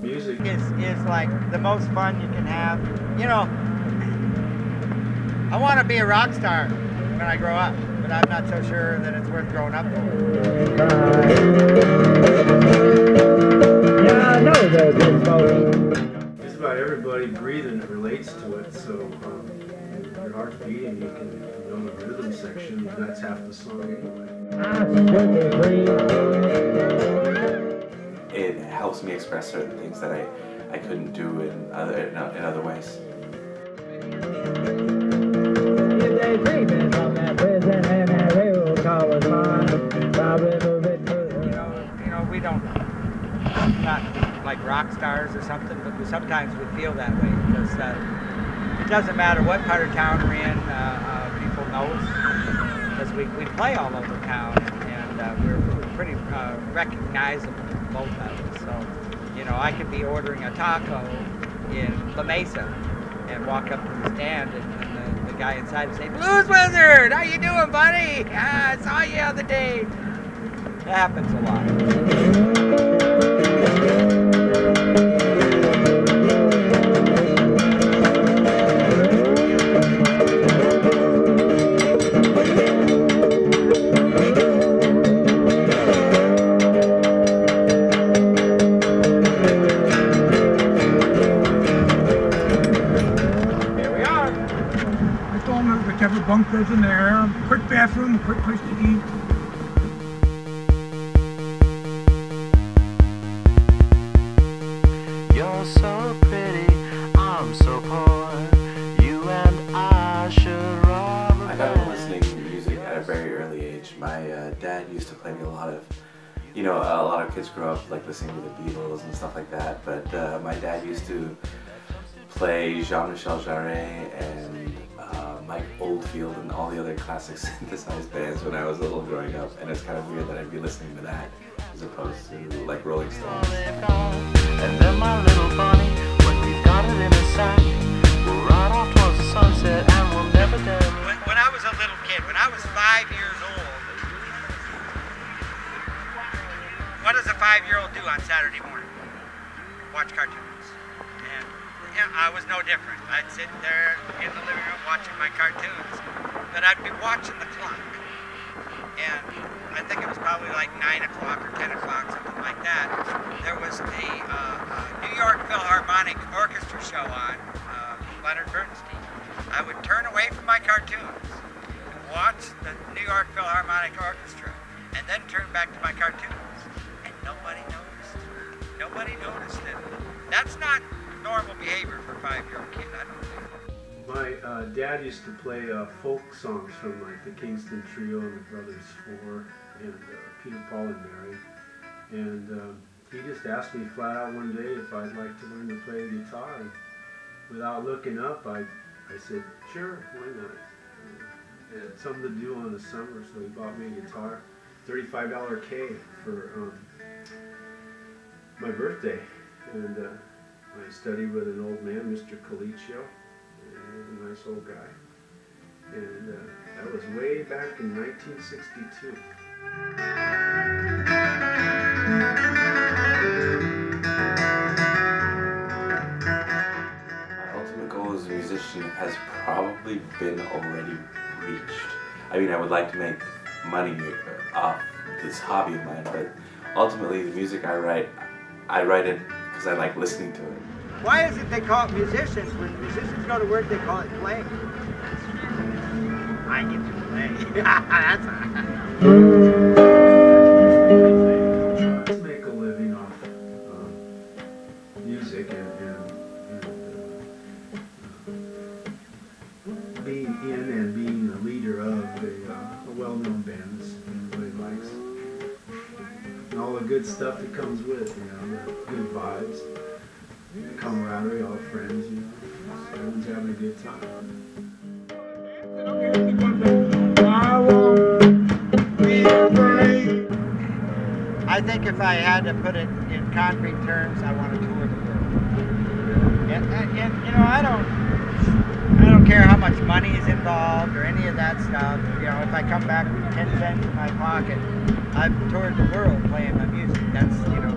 Music is like the most fun you can have. You know, I want to be a rock star when I grow up, but I'm not so sure that it's worth growing up for. Yeah, I know that. Just about everybody breathing relates to it, so your heart's beating, you can know the rhythm section, and that's half the song anyway. It helps me express certain things that I couldn't do in other ways. You know, we don't, not like rock stars or something, but sometimes we feel that way because it doesn't matter what part of town we're in, people know us because we play all over town, and we're pretty recognizable, both of us. So, you know, I could be ordering a taco in La Mesa and walk up to the stand, and the guy inside would say, "Blues Wizard, how you doing, buddy? I saw you the other day." That happens a lot. Whichever bunk goes in there, quick bathroom, quick place to eat. You're so pretty, I'm so poor. You and I should rob. I got into listening to music at a very early age. My dad used to play me a lot of, you know, a lot of kids grow up like listening to the Beatles and stuff like that, but my dad used to play Jean-Michel Jarre and Mike Oldfield and all the other classic synthesized bands when I was little growing up, and it's kind of weird that I'd be listening to that as opposed to like Rolling Stones. And then my little bunny, when we've got it in a sack, we'll ride off towards the sunset and we'll never dare. When I was a little kid, when I was 5 years old, what does a 5-year-old do on Saturday morning? Watch cartoons. And I was no different. I'd sit there in the living room watching my cartoons, but I'd be watching the clock. And I think it was probably like 9 o'clock or 10 o'clock, something like that. There was a New York Philharmonic Orchestra show on, Leonard Bernstein. I would turn away from my cartoons and watch the New York Philharmonic Orchestra, and then turn back to my cartoons. And nobody noticed. Nobody noticed it. That's not normal behavior for a 5-year-old kid, I don't think. My dad used to play folk songs from like the Kingston Trio and the Brothers Four and Peter, Paul, and Mary. And he just asked me flat out one day if I'd like to learn to play the guitar. And without looking up, I said, sure, why not? It had something to do on the summer, so he bought me a guitar, $35 K for my birthday. And I studied with an old man, Mr. Colicchio. He was a nice old guy. And that was way back in 1962. My ultimate goal as a musician has probably been already reached. I mean, I would like to make money off this hobby of mine, but ultimately the music I write it because I like listening to it. Why is it they call it musicians? When musicians go to work, they call it playing. I get to play. That's Make a living off music and being in and being the leader of a well-known band is what he likes. And all the good stuff that comes with, you know, the good vibes, the camaraderie, all friends, you know. Everyone's having a good time. I won't be afraid. I think if I had to put it in concrete terms, I want to tour the world. And you know, I don't care how much money is involved or any of that stuff. You know, if I come back with 10 cents in my pocket, I've toured the world playing my music. That's, you know.